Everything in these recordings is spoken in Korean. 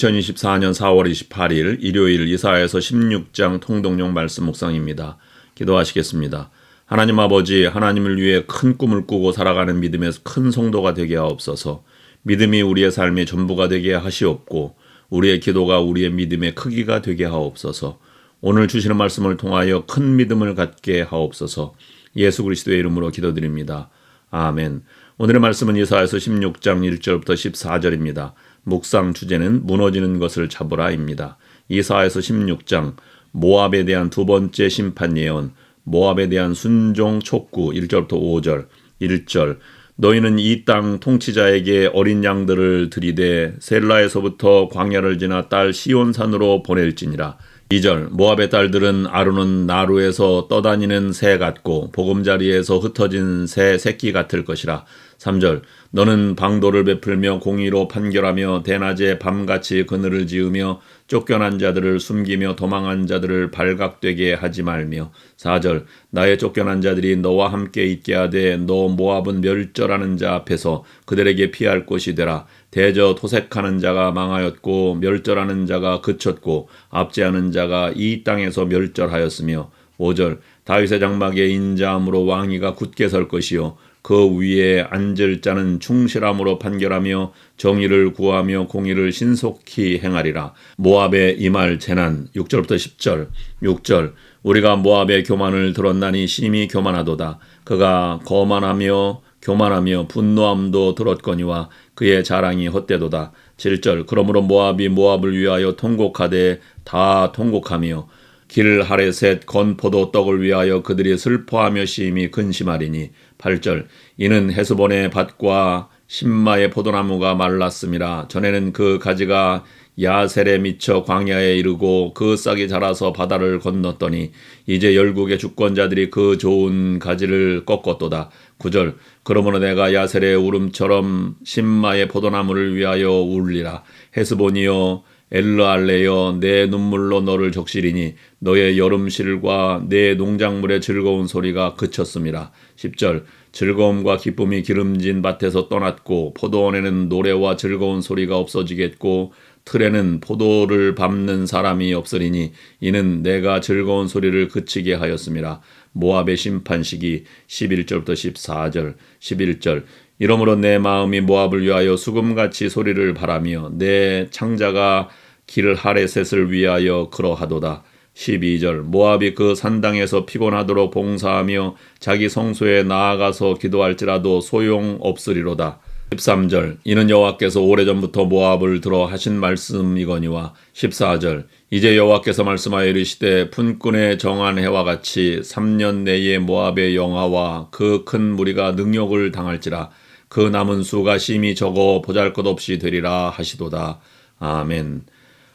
2024년 4월 28일 일요일 이사야서 16장 통독용 말씀 묵상입니다. 기도하시겠습니다. 하나님 아버지, 하나님을 위해 큰 꿈을 꾸고 살아가는 믿음의 큰 성도가 되게 하옵소서. 믿음이 우리의 삶의 전부가 되게 하시옵고 우리의 기도가 우리의 믿음의 크기가 되게 하옵소서. 오늘 주시는 말씀을 통하여 큰 믿음을 갖게 하옵소서. 예수 그리스도의 이름으로 기도드립니다. 아멘. 오늘의 말씀은 이사야서 16장 1절부터 14절입니다. 묵상 주제는 무너지는 것을 잡으라입니다. 이사야서 16장 모압에 대한 두 번째 심판 예언, 모압에 대한 순종 촉구 1절부터 5절, 1절 너희는 이 땅 통치자에게 어린 양들을 들이대 셀라에서부터 광야를 지나 딸 시온산으로 보낼지니라. 2절 모압의 딸들은 아르논 나루에서 떠다니는 새 같고 보금자리에서 흩어진 새 새끼 같을 것이라. 3절 너는 방도를 베풀며 공의로 판결하며 대낮에 밤같이 그늘을 지으며 쫓겨난 자들을 숨기며 도망한 자들을 발각되게 하지 말며. 4절 나의 쫓겨난 자들이 너와 함께 있게 하되 너 모압은 멸절하는 자 앞에서 그들에게 피할 곳이 되라. 대저 토색하는 자가 망하였고 멸절하는 자가 그쳤고 압제하는 자가 이 땅에서 멸절하였으며. 5절 다윗의 장막에 인자함으로 왕위가 굳게 설 것이요 그 위에 앉을 자는 충실함으로 판결하며 정의를 구하며 공의를 신속히 행하리라. 모압의 임할 재난 6절부터 10절 6절 우리가 모압의 교만을 들었나니 심히 교만하도다. 그가 거만하며 교만하며 분노함도 들었거니와 그의 자랑이 헛되도다. 7절 그러므로 모압이 모압을 위하여 통곡하되 다 통곡하며 길 하레셋 건포도 떡을 위하여 그들이 슬퍼하며 심히 근심하리니. 8절 이는 헤스본의 밭과 신마의 포도나무가 말랐음이라. 전에는 그 가지가 야셀에 미쳐 광야에 이르고 그 싹이 자라서 바다를 건넜더니 이제 열국의 주권자들이 그 좋은 가지를 꺾었도다. 9절 그러므로 내가 야셀의 울음처럼 신마의 포도나무를 위하여 울리라. 헤스본이여 엘르알레여 내 눈물로 너를 적시리니 너의 여름실과 내 농작물의 즐거운 소리가 그쳤음이라. 10절 즐거움과 기쁨이 기름진 밭에서 떠났고 포도원에는 노래와 즐거운 소리가 없어지겠고 틀에는 포도를 밟는 사람이 없으리니 이는 내가 즐거운 소리를 그치게 하였음이라. 모압의 심판시기 11절부터 14절 11절 이러므로 내 마음이 모압을 위하여 수금같이 소리를 바라며 내 창자가 길 하레셋을 위하여 그러하도다. 12절 모압이 그 산당에서 피곤하도록 봉사하며 자기 성소에 나아가서 기도할지라도 소용없으리로다. 13절 이는 여호와께서 오래전부터 모압을 들어 하신 말씀이거니와. 14절 이제 여호와께서 말씀하여 이르시되 품꾼의 정한 해와 같이 3년 내에 모압의 영하와 그 큰 무리가 능욕을 당할지라. 그 남은 수가 심히 적어 보잘것없이 되리라 하시도다. 아멘.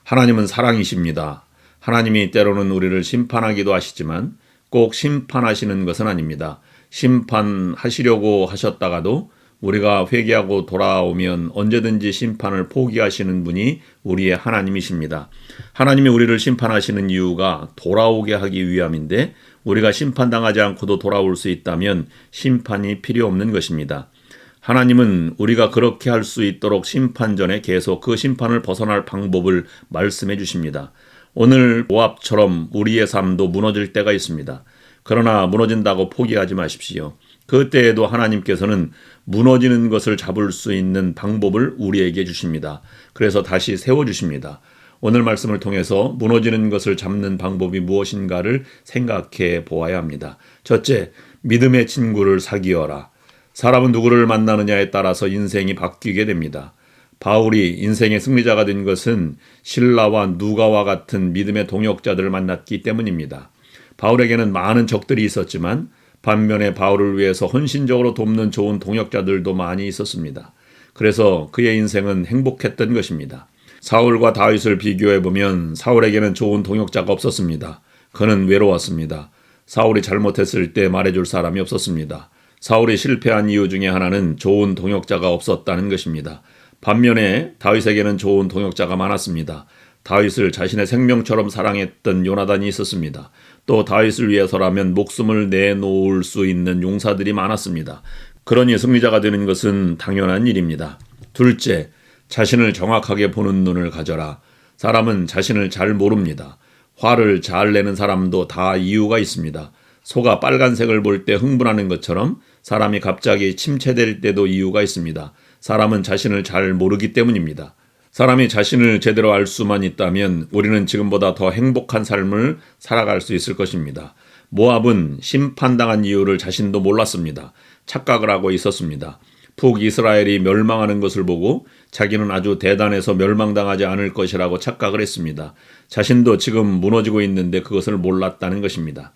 하나님은 사랑이십니다. 하나님이 때로는 우리를 심판하기도 하시지만 꼭 심판하시는 것은 아닙니다. 심판하시려고 하셨다가도 우리가 회개하고 돌아오면 언제든지 심판을 포기하시는 분이 우리의 하나님이십니다. 하나님이 우리를 심판하시는 이유가 돌아오게 하기 위함인데 우리가 심판당하지 않고도 돌아올 수 있다면 심판이 필요 없는 것입니다. 하나님은 우리가 그렇게 할 수 있도록 심판 전에 계속 그 심판을 벗어날 방법을 말씀해 주십니다. 오늘 모압처럼 우리의 삶도 무너질 때가 있습니다. 그러나 무너진다고 포기하지 마십시오. 그때에도 하나님께서는 무너지는 것을 잡을 수 있는 방법을 우리에게 주십니다. 그래서 다시 세워주십니다. 오늘 말씀을 통해서 무너지는 것을 잡는 방법이 무엇인가를 생각해 보아야 합니다. 첫째, 믿음의 친구를 사귀어라. 사람은 누구를 만나느냐에 따라서 인생이 바뀌게 됩니다. 바울이 인생의 승리자가 된 것은 실라와 누가와 같은 믿음의 동역자들을 만났기 때문입니다. 바울에게는 많은 적들이 있었지만 반면에 바울을 위해서 헌신적으로 돕는 좋은 동역자들도 많이 있었습니다. 그래서 그의 인생은 행복했던 것입니다. 사울과 다윗을 비교해보면 사울에게는 좋은 동역자가 없었습니다. 그는 외로웠습니다. 사울이 잘못했을 때 말해줄 사람이 없었습니다. 사울이 실패한 이유 중에 하나는 좋은 동역자가 없었다는 것입니다. 반면에 다윗에게는 좋은 동역자가 많았습니다. 다윗을 자신의 생명처럼 사랑했던 요나단이 있었습니다. 또 다윗을 위해서라면 목숨을 내놓을 수 있는 용사들이 많았습니다. 그러니 승리자가 되는 것은 당연한 일입니다. 둘째, 자신을 정확하게 보는 눈을 가져라. 사람은 자신을 잘 모릅니다. 화를 잘 내는 사람도 다 이유가 있습니다. 소가 빨간색을 볼 때 흥분하는 것처럼 사람이 갑자기 침체될 때도 이유가 있습니다. 사람은 자신을 잘 모르기 때문입니다. 사람이 자신을 제대로 알 수만 있다면 우리는 지금보다 더 행복한 삶을 살아갈 수 있을 것입니다. 모압은 심판당한 이유를 자신도 몰랐습니다. 착각을 하고 있었습니다. 북이스라엘이 멸망하는 것을 보고 자기는 아주 대단해서 멸망당하지 않을 것이라고 착각을 했습니다. 자신도 지금 무너지고 있는데 그것을 몰랐다는 것입니다.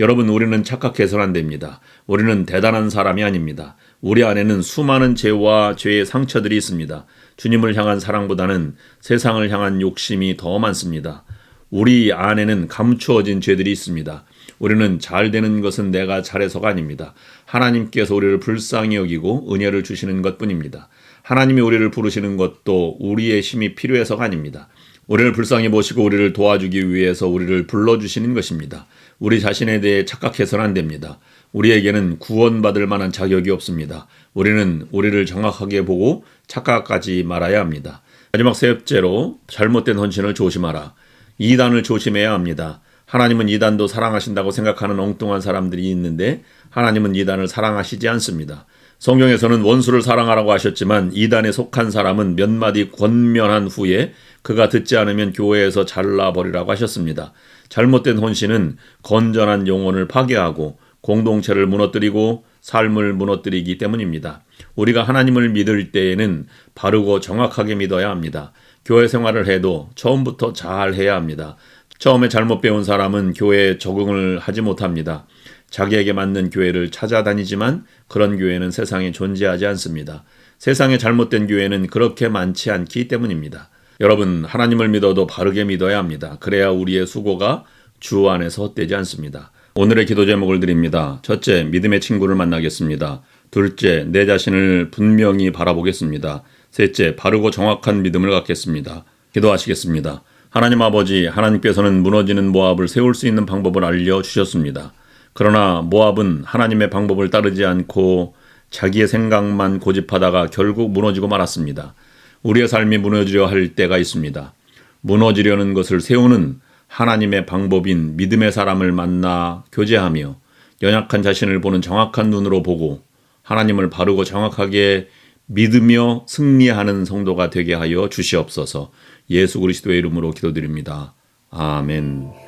여러분, 우리는 착각해서는 안 됩니다. 우리는 대단한 사람이 아닙니다. 우리 안에는 수많은 죄와 죄의 상처들이 있습니다. 주님을 향한 사랑보다는 세상을 향한 욕심이 더 많습니다. 우리 안에는 감추어진 죄들이 있습니다. 우리는 잘 되는 것은 내가 잘해서가 아닙니다. 하나님께서 우리를 불쌍히 여기고 은혜를 주시는 것뿐입니다. 하나님이 우리를 부르시는 것도 우리의 힘이 필요해서가 아닙니다. 우리를 불쌍히 보시고 우리를 도와주기 위해서 우리를 불러주시는 것입니다. 우리 자신에 대해 착각해서는 안 됩니다. 우리에게는 구원받을 만한 자격이 없습니다. 우리는 우리를 정확하게 보고 착각하지 말아야 합니다. 마지막 셋째로 잘못된 헌신을 조심하라. 이단을 조심해야 합니다. 하나님은 이단도 사랑하신다고 생각하는 엉뚱한 사람들이 있는데 하나님은 이단을 사랑하시지 않습니다. 성경에서는 원수를 사랑하라고 하셨지만 이단에 속한 사람은 몇 마디 권면한 후에 그가 듣지 않으면 교회에서 잘라버리라고 하셨습니다. 잘못된 헌신은 건전한 영혼을 파괴하고 공동체를 무너뜨리고 삶을 무너뜨리기 때문입니다. 우리가 하나님을 믿을 때에는 바르고 정확하게 믿어야 합니다. 교회 생활을 해도 처음부터 잘 해야 합니다. 처음에 잘못 배운 사람은 교회에 적응을 하지 못합니다. 자기에게 맞는 교회를 찾아다니지만 그런 교회는 세상에 존재하지 않습니다. 세상에 잘못된 교회는 그렇게 많지 않기 때문입니다. 여러분, 하나님을 믿어도 바르게 믿어야 합니다. 그래야 우리의 수고가 주 안에서 헛되지 않습니다. 오늘의 기도 제목을 드립니다. 첫째, 믿음의 친구를 만나겠습니다. 둘째, 내 자신을 분명히 바라보겠습니다. 셋째, 바르고 정확한 믿음을 갖겠습니다. 기도하시겠습니다. 하나님 아버지, 하나님께서는 무너지는 모압을 세울 수 있는 방법을 알려주셨습니다. 그러나 모압은 하나님의 방법을 따르지 않고 자기의 생각만 고집하다가 결국 무너지고 말았습니다. 우리의 삶이 무너지려 할 때가 있습니다. 무너지려는 것을 세우는 하나님의 방법인 믿음의 사람을 만나 교제하며 연약한 자신을 보는 정확한 눈으로 보고 하나님을 바르고 정확하게 믿으며 승리하는 성도가 되게 하여 주시옵소서. 예수 그리스도의 이름으로 기도드립니다. 아멘.